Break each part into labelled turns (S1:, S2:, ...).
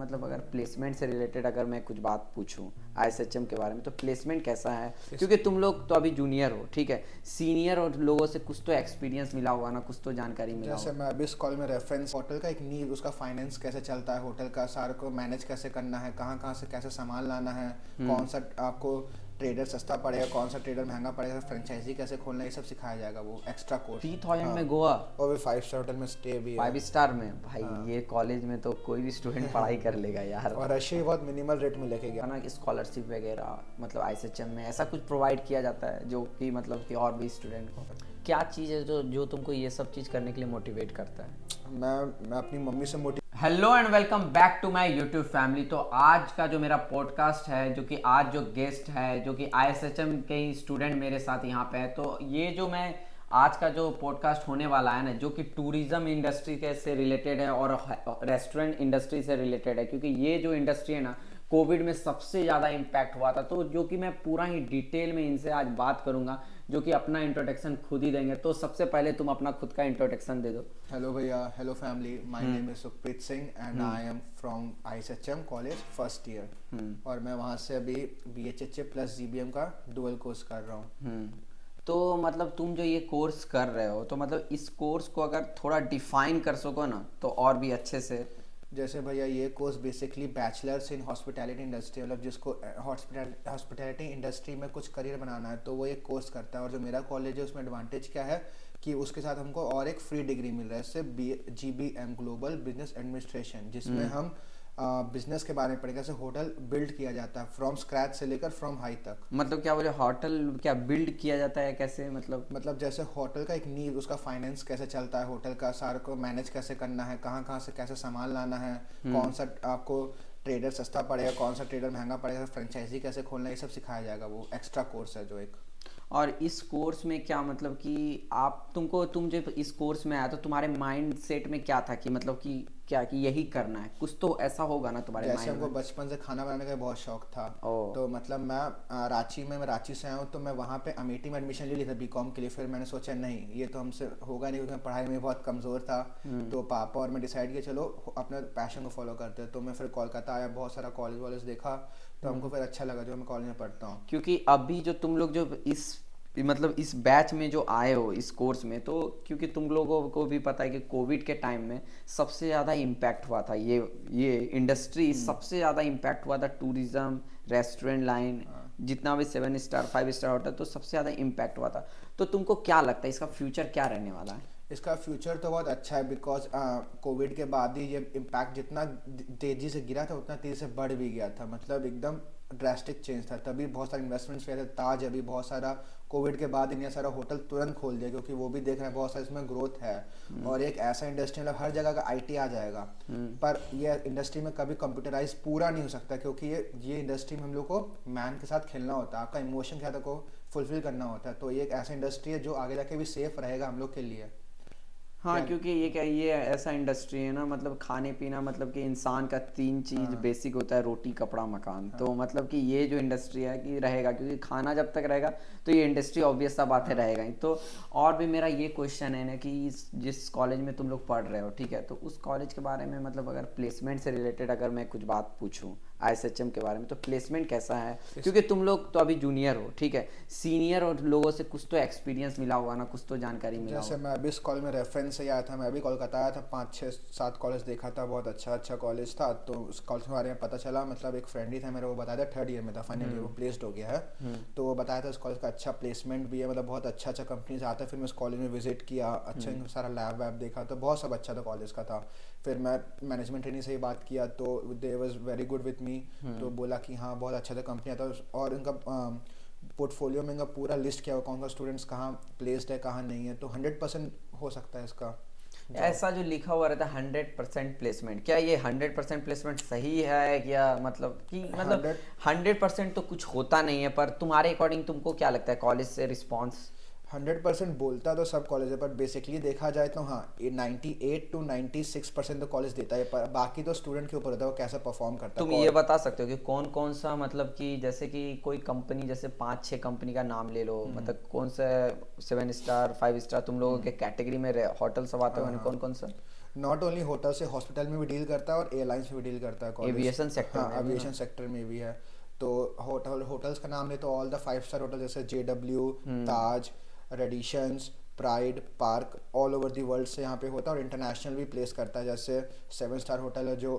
S1: मतलब अगर प्लेसमेंट से रिलेटेड अगर मैं कुछ बात पूछूं आईएसएचएम के बारे में, तो प्लेसमेंट कैसा है? क्योंकि तुम लोग तो अभी जूनियर हो, ठीक है। सीनियर और लोगों से कुछ तो एक्सपीरियंस मिला होगा ना, कुछ तो जानकारी मिला
S2: जैसे
S1: होगा।
S2: मैं अभी इस कॉल में रेफरेंस होटल का एक नीड, उसका फाइनेंस कैसे चलता है, होटल का सारा को मैनेज कैसे करना है, कहाँ कहाँ से कैसे सामान लाना है, कौन सा आपको ट्रेडर सस्ता पड़ेगा, कौन सा ट्रेडर महंगा पड़ेगा, फ्रेंचाइजी कैसे खोलना है, ये सब सिखाया जाएगा, वो एक्स्ट्रा कोर्स।
S1: 3000
S2: हाँ,
S1: में गोवा?
S2: और भी 5 स्टार होटल में स्टे भी है।
S1: 5 स्टार में भाई?
S2: हाँ।
S1: ये कॉलेज में तो कोई भी स्टूडेंट पढ़ाई कर लेगा यार।
S2: और रशिया भी बहुत मिनिमल रेट में लेके गया।
S1: है ना, स्कॉलरशिप वगैरह मतलब आईएसएचएम में ऐसा कुछ प्रोवाइड किया जाता है जो कि मतलब कि और भी स्टूडेंट को क्या चीज़ है जो जो तुमको ये सब चीज़ करने के लिए मोटिवेट करता है?
S2: मैं अपनी मम्मी से motive
S1: hello and welcome back to my YouTube family. तो आज का जो मेरा पॉडकास्ट है, जो कि आज जो गेस्ट है जो कि आईएसएचएम के ही स्टूडेंट मेरे साथ यहाँ पे है, तो ये जो मैं आज का जो पॉडकास्ट होने वाला है ना, जो कि टूरिज्म इंडस्ट्री के से रिलेटेड है और रेस्टोरेंट इंडस्ट्री से रिलेटेड है, क्योंकि ये जो इंडस्ट्री है ना, कोविड में सबसे ज़्यादा इम्पैक्ट हुआ था। तो जो कि मैं पूरा ही डिटेल में इनसे आज बात करूंगा, जो कि अपना इंट्रोडक्शन खुद ही देंगे। तो सबसे पहले तुम अपना खुद का इंट्रोडक्शन दे दो।
S2: हेलो भैया, hello family, my name is Sukhpreet Singh and I am from ISHM college first year. और मैं वहाँ से अभी बीएचएचए प्लस जीबीएम का डुअल कोर्स कर रहा हूँ।
S1: तो मतलब तुम जो ये कोर्स कर रहे हो, तो मतलब इस कोर्स को अगर थोड़ा डिफाइन कर सको ना तो और भी अच्छे से।
S2: जैसे भैया, ये course basically bachelors in hospitality industry, मतलब जिसको हॉस्पिटैलिटी इंडस्ट्री में कुछ करियर बनाना है तो वो एक कोर्स करता है। और जो मेरा कॉलेज है उसमें एडवांटेज क्या है कि उसके साथ हमको और एक फ्री डिग्री मिल रहा है, इससे GBM ग्लोबल बिजनेस एडमिनिस्ट्रेशन, जिसमें हम बिजनेस के बारे में पढ़ेंगे, जैसे होटल बिल्ड किया जाता है फ्रॉम स्क्रैच से लेकर फ्रॉम हाई तक।
S1: मतलब क्या बोले, होटल क्या बिल्ड किया जाता है, कैसे मतलब?
S2: जैसे होटल का एक नींव, उसका फाइनेंस कैसे चलता है, होटल का सारा को मैनेज कैसे करना है, कहाँ कहाँ से कैसे सामान लाना है, कौन सा आपको ट्रेडर सस्ता पड़ेगा, कौन सा ट्रेडर महंगा पड़ेगा, फ्रेंचाइजी कैसे खोलना है, ये सब सिखाया जाएगा। वो एक्स्ट्रा कोर्स है जो एक।
S1: और इस कोर्स में क्या मतलब कि तुम जो इस कोर्स में आया तो तुम्हारे माइंड सेट में क्या था कि मतलब कि क्या कि यही करना है? कुछ तो ऐसा होगा ना तुम्हारे
S2: जैसे
S1: माइंड
S2: हमको
S1: में।
S2: बचपन से खाना बनाने का बहुत शौक था।
S1: ओ।
S2: तो मतलब मैं रांची से आया हूँ, तो मैं वहाँ पे अमेठी में एडमिशन ले लिया था बीकॉम के लिए। फिर मैंने सोचा नहीं, ये तो हमसे होगा नहीं, क्योंकि मैं पढ़ाई में बहुत कमज़ोर था। तो पापा और मैं डिसाइड किया चलो अपने पैशन को फॉलो करते हैं। तो मैं फिर कोलकाता आया, बहुत सारा कॉलेज वॉलेज देखा, तो हमको फिर अच्छा लगा जो मैं कॉलेज में पढ़ता हूँ।
S1: क्योंकि अभी जो तुम लोग जो इस बैच में जो आए हो इस कोर्स में, तो क्योंकि तुम लोगों को भी पता है कि कोविड के टाइम में सबसे ज़्यादा इम्पैक्ट हुआ था, ये इंडस्ट्री सबसे ज़्यादा इम्पैक्ट हुआ था। टूरिज्म, रेस्टोरेंट लाइन, जितना भी 7 स्टार 5 स्टार होटल, तो सबसे ज़्यादा इम्पैक्ट हुआ था। तो तुमको क्या लगता है इसका फ्यूचर क्या रहने वाला है?
S2: इसका फ्यूचर तो बहुत अच्छा है, बिकॉज कोविड के बाद ही ये इम्पैक्ट जितना तेज़ी से गिरा था उतना तेज़ी से बढ़ भी गया था। मतलब एकदम ड्रास्टिक चेंज था। तभी बहुत सारे इन्वेस्टमेंट्स हुए थे। ताज अभी बहुत सारा कोविड के बाद इतना सारा होटल तुरंत खोल दिया, क्योंकि वो भी देख रहे हैं बहुत सारा इसमें ग्रोथ है। और एक ऐसा इंडस्ट्री, मतलब हर जगह का आईटी आ जाएगा। पर ये इंडस्ट्री में कभी कंप्यूटराइज पूरा नहीं हो सकता, क्योंकि ये इंडस्ट्री में हम लोग को मैन के साथ खेलना होता है, आपका इमोशन क्या था को फुलफिल करना होता है। तो ये एक ऐसा इंडस्ट्री है जो आगे जाके भी सेफ रहेगा हम लोग के लिए।
S1: हाँ,
S2: क्या?
S1: क्योंकि ये ऐसा इंडस्ट्री है ना, मतलब खाने पीना, मतलब कि इंसान का 3 चीज
S2: हाँ,
S1: बेसिक होता है, रोटी कपड़ा मकान। तो
S2: हाँ,
S1: मतलब कि ये जो इंडस्ट्री है कि रहेगा, क्योंकि खाना जब तक रहेगा तो ये इंडस्ट्री ऑब्वियस सा बात है
S2: हाँ।
S1: रहेगा ही। तो और भी मेरा ये क्वेश्चन है ना कि जिस कॉलेज में तुम लोग पढ़ रहे हो, ठीक है, तो उस कॉलेज के बारे में मतलब अगर प्लेसमेंट से रिलेटेड अगर मैं कुछ बात पूछूं आईएसएचएम के बारे में, तो प्लेसमेंट कैसा है? क्योंकि तुम लोग तो अभी जूनियर हो, ठीक है। सीनियर और लोगों से कुछ तो एक्सपीरियंस मिला होगा ना, कुछ तो जानकारी मिला
S2: जैसे
S1: होगा।
S2: मैं अभी इस कॉलेज में रेफरेंस से ही आया था। मैं अभी कोलकाता आया था, 5 6 7 कॉलेज देखा था, बहुत अच्छा अच्छा कॉलेज था। तो उस कॉलेज के बारे में पता चला, मतलब एक फ्रेंड ही था मेरा, वो बताया था, थर्ड ईयर में था, फाइनल ईयर वो प्लेस्ड हो गया है। तो वो बताया था इस कॉलेज का अच्छा प्लेसमेंट भी है, मतलब बहुत अच्छा अच्छा कंपनीज आता है। फिर मैं उस कॉलेज में विजिट किया, अच्छा सारा लैब वैब देखा, तो बहुत सब अच्छा था कॉलेज का था। फिर मैं मैनेजमेंट ट्रेनिंग से ही बात किया, तो they was very good with me. तो बोला कि हाँ बहुत अच्छा था कंपनी आता। और इनका पोर्टफोलियो में इनका पूरा लिस्ट किया हुआ, कौन सा स्टूडेंट्स कहाँ प्लेस्ड है कहाँ नहीं है। तो 100% हो सकता है इसका जॉब।
S1: ऐसा जो लिखा हुआ रहता है 100% प्लेसमेंट, क्या ये 100% प्लेसमेंट सही है? या मतलब कि मतलब
S2: 100
S1: 100% तो कुछ होता नहीं है, पर तुम्हारे अकॉर्डिंग तुमको क्या लगता है कॉलेज से रिस्पॉन्स?
S2: 100% बोलता तो सब कॉलेज है, पर बेसिकली देखा जाए तो हाँ, ये 98 to 96% तो कॉलेज देता है, पर बाकी तो स्टूडेंट के ऊपर होता है वो कैसा परफॉर्म करता
S1: तुम
S2: है।
S1: ये बता सकते हो कि कौन कौन सा, मतलब कि जैसे कि कोई कंपनी, जैसे 5 6 कंपनी का नाम ले लो, मतलब कौन सा 7 स्टार 5 स्टार तुम लोगों के कैटेगरी में होटल सब आते
S2: हाँ
S1: हो,
S2: हाँ।
S1: कौन कौन सा?
S2: नॉट ओनली होटल से, हॉस्पिटल में भी डील करता है और एयरलाइंस में भी डील करता है कॉलेज।
S1: एविएशन सेक्टर
S2: हाँ,
S1: में भी ना।
S2: एविएशन सेक्टर में भी है। तो होटल्स का नाम ले तो ऑल द 5 स्टार होटल जैसे JW, Taj, Radissons, pride, park, all over the world से यहाँ पे होता है। और इंटरनेशनल भी प्लेस करता है, जैसे 7 स्टार होटल है जो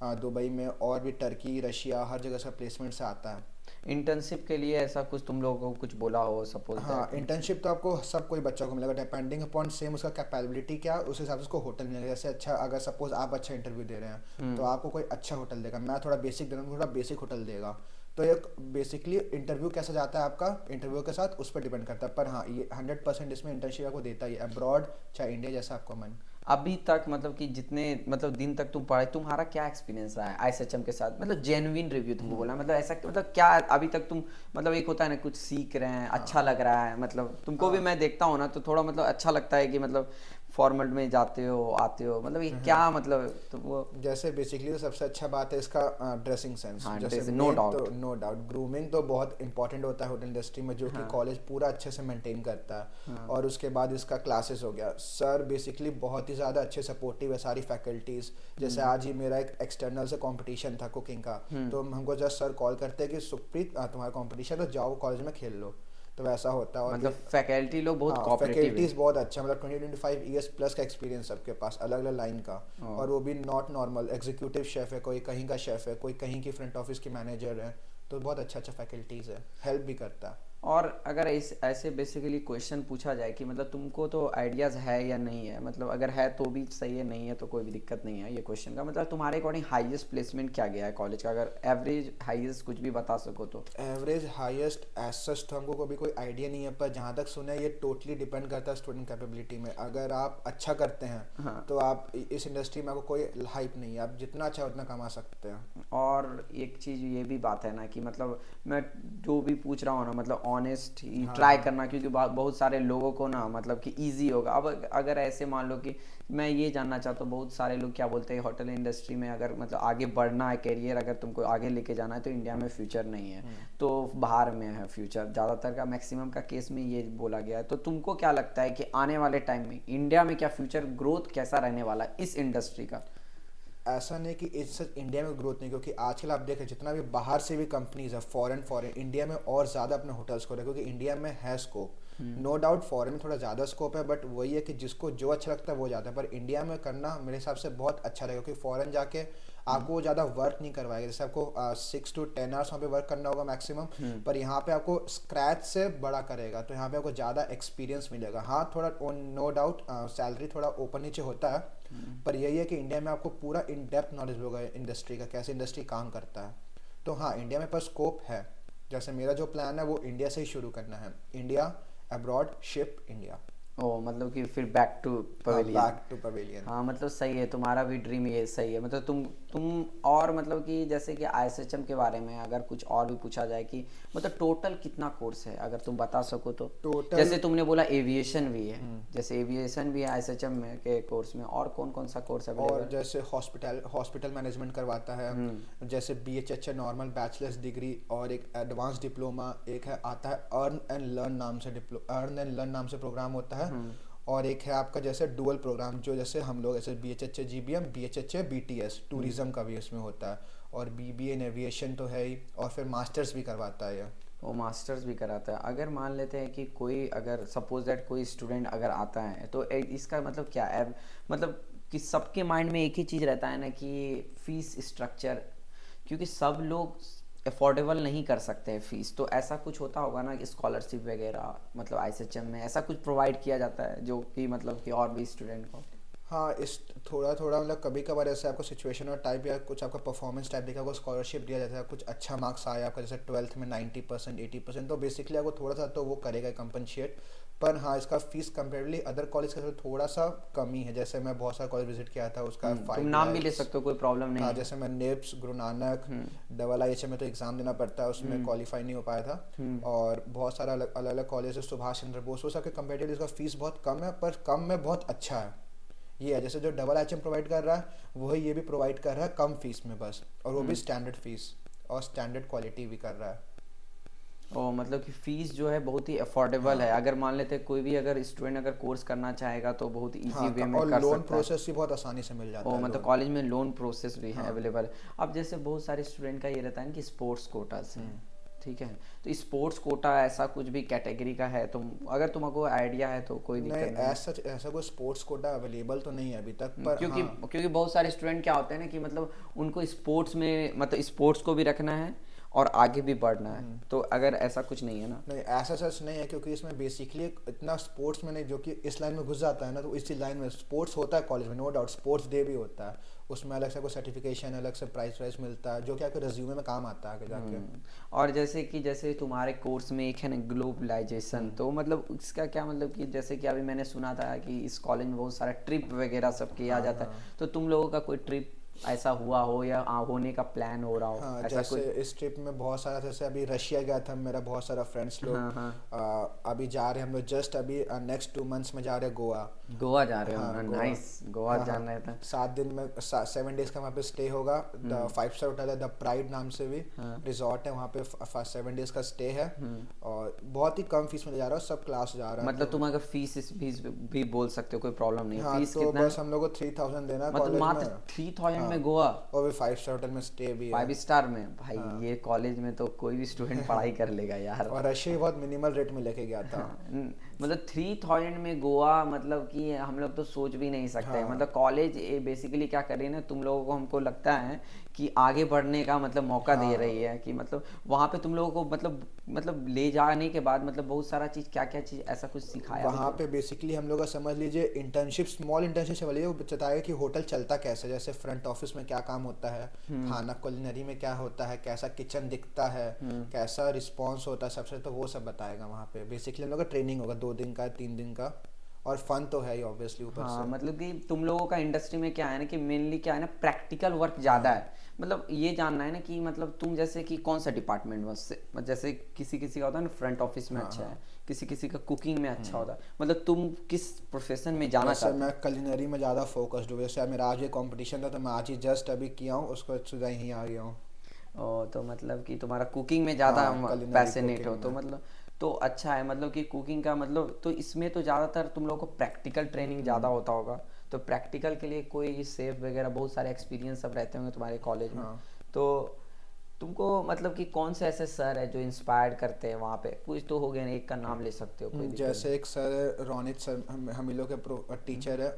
S2: दुबई में, और भी टर्की, रशिया, हर जगह से प्लेसमेंट से आता है।
S1: इंटर्नशिप के लिए ऐसा कुछ तुम लोगों को कुछ बोला हो, सपोज
S2: हाँ,
S1: दैट?
S2: इंटर्नशिप तो आपको सब कोई बच्चा को मिलेगा, डिपेंडिंग अपॉन सेम उसका कैपेबिलिटी क्या है, उस हिसाब से उसको होटल मिलेगा। जैसे अच्छा, अगर सपोज आप अच्छा इंटरव्यू दे रहे हैं तो आपको कोई अच्छा होटल देगा। मैं थोड़ा बेसिक दे रहा हूँ, थोड़ा बेसिक होटल देगा। तो एक बेसिकली इंटरव्यू कैसा जाता है आपका, इंटरव्यू के साथ उस पर डिपेंड करता है। पर हाँ, ये 100% इसमें इंटर्नशिप आपको देता ही है, अब्रॉड चाहे इंडिया, जैसा आपको मन।
S1: अभी तक मतलब कि जितने मतलब दिन तक तुम पढ़े, तुम्हारा क्या एक्सपीरियंस रहा है आईएसएचएम के साथ? मतलब जेन्युइन रिव्यू तुमको बोला, मतलब ऐसा मतलब क्या अभी तक तुम मतलब एक होता है ना कुछ सीख रहे हैं, अच्छा लग रहा है, मतलब तुमको भी मैं देखता हूँ ना तो थोड़ा मतलब अच्छा लगता है कि मतलब फॉर्मल में जाते हो आते हो, मतलब ये क्या मतलब तो वो।
S2: जैसे बेसिकली तो सबसे अच्छा बात है इसका ड्रेसिंग सेंस।
S1: हाँ,
S2: जैसे
S1: नो
S2: मेन तो
S1: डाउट।
S2: नो डाउट ग्रूमिंग तो बहुत इंपॉर्टेंट होता है होटल इंडस्ट्री में, जो कि कॉलेज पूरा अच्छे से मेंटेन करता है। और उसके बाद इसका क्लासेस हो गया, सर बेसिकली बहुत ही ज़्यादा अच्छे सपोर्टिव है, सारी फैकल्टीज़। जैसे आज ही मेरा एक एक्सटर्नल से कंपटीशन था कुकिंग का, तो हमको जस्ट सर कॉल करते हैं कि सुप्रीत तुम्हारा कंपटीशन, तो जाओ कॉलेज में खेल लो। तो वैसा होता है। और
S1: मतलब फैकल्टी लोग बहुत
S2: हाँ,
S1: कोऑपरेटिव है।
S2: फैकल्टीज बहुत अच्छा, मतलब 20-25 ईयर्स प्लस का एक्सपीरियंस सबके पास, अलग अलग लाइन का। और वो भी नॉट नॉर्मल, एग्जीक्यूटिव शेफ है, कोई कहीं का शेफ है, कोई कहीं की फ्रंट ऑफिस की मैनेजर है। तो बहुत अच्छा अच्छा फैकल्टीज है, हेल्प भी करता है।
S1: और अगर इस ऐसे बेसिकली क्वेश्चन पूछा जाए कि मतलब तुमको तो आइडियाज़ है या नहीं है, मतलब अगर है तो भी सही है, नहीं है तो कोई भी दिक्कत नहीं है ये क्वेश्चन का, मतलब तुम्हारे अकॉर्डिंग हाईएस्ट प्लेसमेंट क्या गया है कॉलेज का, अगर एवरेज हाईएस्ट कुछ भी बता सको तो?
S2: एवरेज हाईएस्ट एज सच तो हमको कभी कोई आइडिया नहीं है, पर जहाँ तक सुना है ये टोटली डिपेंड करता है स्टूडेंट कैपेबिलिटी में। अगर आप अच्छा करते हैं
S1: हाँ।
S2: तो आप इस इंडस्ट्री में आपको कोई हाइप नहीं है, आप जितना अच्छा उतना कमा सकते हैं।
S1: और एक चीज़ ये भी बात है ना कि मतलब मैं जो भी पूछ रहा हूँ ना, मतलब ऑनेस्ट ही
S2: हाँ
S1: ट्राई
S2: हाँ
S1: करना, क्योंकि बहुत सारे लोगों को ना मतलब कि इजी होगा। अब अगर ऐसे मान लो कि मैं ये जानना चाहता हूँ, बहुत सारे लोग क्या बोलते हैं होटल इंडस्ट्री में अगर मतलब आगे बढ़ना है, करियर अगर तुमको आगे लेके जाना है तो इंडिया में फ्यूचर नहीं है, तो बाहर में है फ्यूचर। ज़्यादातर का मैक्सिमम का केस में ये बोला गया है। तो तुमको क्या लगता है कि आने वाले टाइम में इंडिया में क्या फ्यूचर ग्रोथ कैसा रहने वाला है इस इंडस्ट्री का?
S2: ऐसा नहीं कि इससे इंडिया में ग्रोथ नहीं, क्योंकि आजकल आप देखें जितना भी बाहर से भी कंपनीज है, फॉरेन इंडिया में और ज़्यादा अपने होटल्स खोले, क्योंकि इंडिया में है स्कोप। नो डाउट फॉरेन में थोड़ा ज़्यादा स्कोप है, बट वही है कि जिसको जो अच्छा लगता है वो जाता है। पर इंडिया में करना मेरे हिसाब से बहुत अच्छा रहेगा, क्योंकि फॉरेन जाके आपको वो ज़्यादा वर्क नहीं करवाएगा। जैसे आपको 6 to 10 आवर्स वहाँ पे वर्क करना होगा मैक्सिमम, पर यहाँ पे आपको स्क्रैच से बड़ा करेगा, तो यहाँ पे आपको ज़्यादा एक्सपीरियंस मिलेगा। हाँ, थोड़ा नो डाउट सैलरी थोड़ा ऊपर नीचे होता है, पर यही है कि इंडिया में आपको पूरा इन डेप्थ नॉलेज होगा इंडस्ट्री का, कैसे इंडस्ट्री काम करता है। तो हाँ, इंडिया में पर स्कोप है। जैसे मेरा जो प्लान है वो इंडिया से ही शुरू करना है, इंडिया अब्रॉड शिप इंडिया।
S1: ओ मतलब कि फिर बैक टू
S2: हाँ,
S1: पवेलियन।
S2: Back to pavilion.
S1: हाँ मतलब सही है, तुम्हारा भी ड्रीम ये सही है। मतलब तुम और मतलब कि जैसे कि आईएसएचएम के बारे में अगर कुछ और भी पूछा जाए कि मतलब टोटल कितना कोर्स है, अगर तुम बता सको तो?
S2: टोटल
S1: जैसे तुमने बोला एविएशन भी है, जैसे एविएशन भी है आईएसएचएम में के कोर्स में, और कौन कौन सा कोर्स अवेलेबल
S2: और
S1: है?
S2: जैसे हॉस्पिटल मैनेजमेंट करवाता है, जैसे BHH है नॉर्मल बैचलर्स डिग्री, और एक एडवांस डिप्लोमा एक है आता है, अर्न एंड लर्न नाम से प्रोग्राम होता है। और एक है आपका जैसे डुअल प्रोग्राम, जो जैसे हम लोग ऐसे BHH GBM, BHH BTS tourism का भी इसमें होता है, और BBA इन एविएशन तो है ही, और फिर मास्टर्स भी करवाता है ये।
S1: वो मास्टर्स भी कराता है। अगर मान लेते हैं कि कोई अगर सपोज दैट कोई स्टूडेंट अगर आता है तो इसका मतलब क्या है, मतलब कि सबके माइंड में एक ही चीज़ रहता है ना कि फीस स्ट्रक्चर, क्योंकि सब लोग अफोर्डेबल नहीं कर सकते हैं फीस, तो ऐसा कुछ होता होगा ना कि स्कॉलरशिप वगैरह मतलब आईएसएचएम में ऐसा कुछ प्रोवाइड किया जाता है जो कि मतलब कि और भी स्टूडेंट को?
S2: हाँ, इस थोड़ा थोड़ा मतलब कभी कभार ऐसे आपको सिचुएशन और टाइप या कुछ आपका परफॉर्मेंस टाइप देखा, आपको स्कॉलरशिप दिया जाता है। कुछ अच्छा मार्क्स आया आपका, जैसे 12th में 90% 80%, तो बेसिकली आपको थोड़ा सा तो वो करेगा कंपनशिएट। पर हाँ, इसका फीस कंपेरेटिवली अदर कॉलेज का थोड़ा सा कम ही है। जैसे मैं बहुत सारा कॉलेज विजिट किया था, उसका
S1: तुम
S2: 5
S1: नाम भी ले
S2: lakhs।
S1: सकते हो, कोई प्रॉब्लम नहीं
S2: हाँ,
S1: है।
S2: जैसे मैं निप्स, गुरु नानक, IIHM में तो एग्ज़ाम देना पड़ता है, उसमें क्वालिफाई नहीं हो पाया था। और बहुत सारा अलग अलग कॉलेज है, सुभाष चंद्र बोस, वो सबके कंपेरेटिवली इसका फीस बहुत कम है, पर कम में बहुत अच्छा है। ये है जैसे जो IIHM प्रोवाइड कर रहा है वही ये भी प्रोवाइड कर रहा है कम फीस में बस, और वो भी स्टैंडर्ड फीस और स्टैंडर्ड क्वालिटी भी कर रहा है।
S1: ओ मतलब कि फीस जो है बहुत ही अफोर्डेबल है,
S2: हाँ
S1: अगर मान लेते हैं कोई भी अगर स्टूडेंट अगर कोर्स करना चाहेगा तो बहुत इजी
S2: हाँ
S1: वे में
S2: और
S1: कर
S2: लोन
S1: सकता है।
S2: प्रोसेस भी बहुत आसानी से मिल जाता
S1: ओ
S2: है
S1: मतलब
S2: लोन।
S1: कॉलेज में लोन प्रोसेस भी है
S2: हाँ।
S1: अवेलेबल। अब जैसे बहुत सारे स्टूडेंट का ये रहता है ना कि स्पोर्ट्स कोटा से, ठीक है, तो स्पोर्ट्स कोटा ऐसा कुछ भी कैटेगरी का है, तुम अगर तुमको आइडिया है तो कोई
S2: नहीं,
S1: दिक्कत नहीं है।
S2: ऐसा कोई स्पोर्ट्स कोटा अवेलेबल तो नहीं है अभी तक, पर
S1: क्योंकि
S2: हाँ।
S1: क्योंकि बहुत सारे स्टूडेंट क्या होते हैं ना कि मतलब उनको स्पोर्ट्स में मतलब स्पोर्ट्स को भी रखना है और आगे भी बढ़ना है, तो अगर ऐसा कुछ नहीं है ना।
S2: नहीं, ऐसा सच नहीं है, क्योंकि इसमें बेसिकली इतना स्पोर्ट्स में नहीं, जो कि इस लाइन में घुस जाता है ना, तो इसी लाइन में स्पोर्ट्स होता है कॉलेज में, नो डाउट, स्पोर्ट्स डे भी होता है, उसमें अलग से कोई सर्टिफिकेशन, अलग से प्राइस वाइस मिलता है, जो कि आपके रिज्यूमे में काम आता है आगे जाके।
S1: और जैसे कि जैसे तुम्हारे कोर्स में एक है ना ग्लोबलाइजेशन, तो मतलब इसका क्या मतलब कि जैसे कि अभी मैंने सुना था कि इस कॉलेज में बहुत सारा ट्रिप वगैरह सब किया
S2: हाँ
S1: जाता है,
S2: हाँ
S1: तो तुम लोगों का कोई ट्रिप ऐसा हुआ हो या होने का प्लान हो रहा हो
S2: हाँ।
S1: ऐसा
S2: जैसे
S1: कुछ।
S2: इस ट्रिप में बहुत सारा, जैसे अभी रशिया गया था मेरा बहुत सारा फ्रेंड्स लोग।
S1: हाँ हाँ।
S2: अभी जा रहे हैं हम लोग, जस्ट अभी नेक्स्ट 2 मंथ्स में जा रहे हैं गोवा।
S1: गोवा जा रहे
S2: हाँ
S1: हो,
S2: गोवा।
S1: नाइस, गोवा
S2: हाँ हाँ।
S1: जाना है था।
S2: 7 दिन में 7 डेज का वहाँ पे स्टे होगा। द 5 स्टार होटल है, द प्राइड नाम से भी
S1: हाँ।
S2: रिजॉर्ट है वहाँ पे। 7 डेज का स्टे है, और बहुत ही कम फीस में जा रहा है, सब क्लास जा रहा है
S1: मतलब
S2: तो।
S1: तुम अगर फीस भी बोल सकते हो, कोई प्रॉब्लम नहीं है,
S2: हाँ,
S1: फीस
S2: तो
S1: कितना है?
S2: बस हम लोग को 3000 देना है
S1: मतलब
S2: कॉलेज
S1: मात्र
S2: में।
S1: 3000
S2: हाँ,
S1: में गोवा?
S2: और भी 5 स्टार होटल में स्टे भी है।
S1: 5 स्टार में भाई,
S2: हाँ।
S1: ये कॉलेज में तो कोई भी स्टूडेंट पढ़ाई कर लेगा यार।
S2: और रशिया भी बहुत मिनिमल रेट में लेके गया था।
S1: हाँ, मतलब 3000 में गोवा, मतलब कि हम लोग तो सोच भी नहीं सकते हैं।
S2: हाँ
S1: मतलब कॉलेज बेसिकली क्या कर रही है ना, तुम लोगों को हमको लगता है कि आगे बढ़ने का मतलब मौका दे रही
S2: हाँ।
S1: है, कि मतलब वहाँ पे तुम लोगों को मतलब ले जाने के बाद मतलब बहुत सारा चीज़, क्या क्या चीज़ ऐसा कुछ सिखाया भी
S2: वहाँ
S1: तो।
S2: पे बेसिकली हम लोग का समझ लीजिए इंटर्नशिप, स्मॉल इंटर्नशिप वाली है, वो बताएगा कि होटल चलता कैसे, जैसे फ्रंट ऑफिस में क्या काम होता है, खाना कुलिनरी में क्या होता है, कैसा किचन दिखता है, कैसा रिस्पॉन्स होता है सबसे, तो वो सब बताएगा वहाँ पे। बेसिकली हम लोग का ट्रेनिंग होगा 2 दिन का, 3 दिन का, और फन तो है ही ऑब्वियसली ऊपर
S1: हाँ
S2: से।
S1: मतलब कि तुम लोगों का इंडस्ट्री में क्या है ना कि मेनली क्या है ना, प्रैक्टिकल वर्क ज़्यादा
S2: हाँ
S1: है। मतलब ये जानना है ना कि मतलब तुम जैसे कि कौन सा डिपार्टमेंट में उससे, जैसे किसी किसी का होता है ना फ्रंट ऑफिस में
S2: हाँ
S1: अच्छा
S2: हाँ।
S1: है, किसी किसी का कुकिंग में अच्छा होता है, मतलब तुम किस प्रोफेशन में जाना
S2: वैसे
S1: चाहते
S2: मैं कुलिनरी में ज़्यादा फोकस्ड हूँ, जैसे मेरा आज ये कंपटीशन था, तो मैं आज ही जस्ट अभी किया हूँ उसको, सीधा यहीं आ गया हूँ।
S1: हो? तो मतलब कि तुम्हारा कुकिंग में ज़्यादा
S2: हाँ, कुलिनरी
S1: पैशनेट हो,
S2: कुकिंग
S1: तो
S2: में।
S1: मतलब तो अच्छा है। मतलब कि कुकिंग का मतलब तो इसमें तो ज़्यादातर तुम लोग को प्रैक्टिकल ट्रेनिंग ज़्यादा होता होगा, तो प्रैक्टिकल के लिए कोई सेफ वगैरह बहुत सारे एक्सपीरियंस सब रहते होंगे तुम्हारे कॉलेज में,
S2: हाँ।
S1: तो तुमको मतलब कि कौन से ऐसे सर है जो इंस्पायर करते हैं वहाँ पे? कुछ तो हो गया ना, एक का नाम ले सकते हो, कोई दिक्कत
S2: जैसे एक सर रोनित सर, हम ही लोग के टीचर है,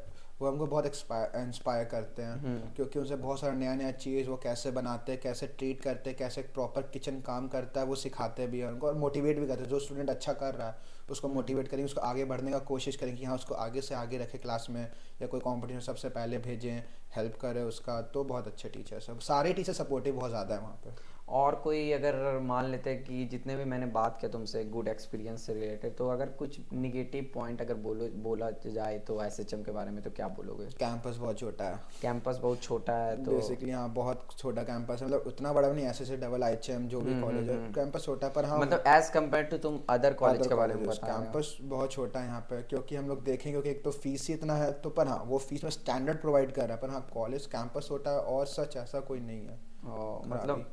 S2: वो हमको बहुत इंस्पायर करते हैं, क्योंकि उनसे बहुत सारा नया नया चीज़ वो कैसे बनाते हैं, कैसे ट्रीट करते हैं, कैसे प्रॉपर किचन काम करता है, वो सिखाते भी हैं उनको, और मोटिवेट भी करते हैं। जो स्टूडेंट अच्छा कर रहा है उसको मोटिवेट करेंगे, उसको आगे बढ़ने का कोशिश करेंगे कि हाँ उसको आगे से आगे रखें क्लास में, या कोई कॉम्पिटिशन सबसे पहले भेजें, हेल्प करें उसका। तो बहुत अच्छे टीचर, सब सारे टीचर सपोर्टिव बहुत ज़्यादा है वहाँ पे।
S1: और कोई अगर मान लेते हैं कि जितने भी मैंने बात किया तुमसे गुड एक्सपीरियंस से रिलेटेड, तो अगर कुछ निगेटिव पॉइंट अगर बोला जाए तो एसएचएम के बारे में तो क्या बोलोगे?
S2: कैंपस बहुत छोटा है।
S1: कैंपस बहुत छोटा है तो।
S2: बेसिकली हाँ, बहुत छोटा कैंपस है, मतलब उतना बड़ा भी नहीं, ऐसे डबल IHM जो भी कॉलेज है, कैंपस छोटा है, पर हाँ।
S1: मतलब एज कम्पेयर टू तुम अदर कॉलेज
S2: अदर
S1: के बारे में
S2: कॉलेजेस
S1: बता रहे हो।
S2: कैंपस बहुत छोटा है यहाँ पे, क्योंकि हम लोग देखेंगे, क्योंकि एक तो फीस ही इतना है, तो पर हाँ वो फीस में स्टैंडर्ड प्रोवाइड कर रहा है, पर हाँ कॉलेज कैंपस छोटा है, और सच ऐसा कोई नहीं है खराबी।
S1: मतलब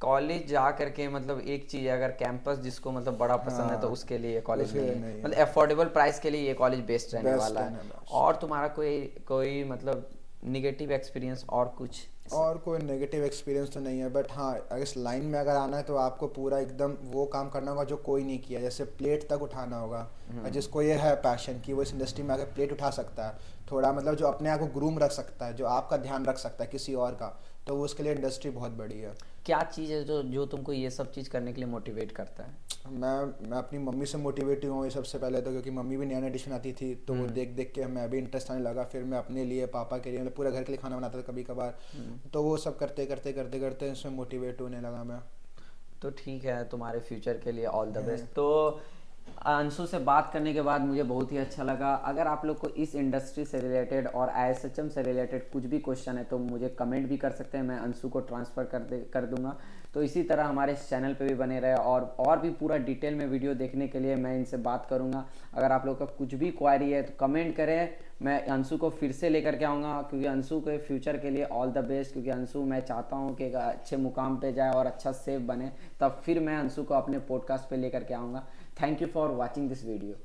S1: कॉलेज जा करके मतलब एक चीज़ है, अगर कैंपस जिसको मतलब बड़ा पसंद है तो
S2: हाँ,
S1: उसके लिए कॉलेज
S2: उसके
S1: नहीं
S2: लिए
S1: है,
S2: नहीं
S1: मतलब
S2: है।
S1: अफोर्डेबल प्राइस के लिए ये कॉलेज बेस्ट रहने
S2: बेस्ट
S1: वाला
S2: है
S1: है।
S2: ना, बस।
S1: और तुम्हारा कोई कोई मतलब निगेटिव एक्सपीरियंस और कुछ?
S2: और कोई नेगेटिव एक्सपीरियंस तो नहीं है, बट हाँ अगर इस लाइन में अगर आना है तो आपको पूरा एकदम वो काम करना होगा जो कोई नहीं किया, जैसे प्लेट तक उठाना होगा। और जिसको ये है पैशन कि वो इस इंडस्ट्री में आकर प्लेट उठा सकता है, थोड़ा मतलब जो अपने आप को ग्रूम रख सकता है, जो आपका ध्यान रख सकता है किसी और का, तो वो उसके लिए इंडस्ट्री बहुत बड़ी है।
S1: क्या चीज़ है जो तुमको ये सब चीज़ करने के लिए मोटिवेट करता है?
S2: मैं अपनी मम्मी से मोटिवेट हूँ ये सबसे पहले तो, क्योंकि मम्मी भी नया नया डिश बनाती थी, तो वो देख देख के मैं भी इंटरेस्ट आने लगा, फिर मैं अपने लिए, पापा के लिए, मतलब पूरा घर के लिए खाना बनाता था कभी कभार। तो वो सब करते करते करते करते इसमें मोटिवेट होने लगा मैं।
S1: तो ठीक है, तुम्हारे फ्यूचर के लिए ऑल द
S2: हम्म।
S1: बेस्ट। तो अंशु से बात करने के बाद मुझे बहुत ही अच्छा लगा। अगर आप लोग को इस इंडस्ट्री से रिलेटेड और आईएसएचएम से रिलेटेड कुछ भी क्वेश्चन है तो मुझे कमेंट भी कर सकते हैं, मैं अंशु को ट्रांसफ़र कर दूंगा। तो इसी तरह हमारे इस चैनल पे भी बने रहे, और भी पूरा डिटेल में वीडियो देखने के लिए मैं इनसे बात करूंगा। अगर आप लोग का कुछ भी क्वारी है तो कमेंट करें, मैं अंशु को फिर से लेकर के आऊँगा, क्योंकि अंशु के फ्यूचर के लिए ऑल द बेस्ट। क्योंकि अंशु मैं चाहता हूँ कि एक अच्छे मुकाम पे जाए और अच्छा सेफ बने, तब फिर मैं अंशु को अपने पॉडकास्ट पे लेकर के आऊँगा। Thank you for watching this video.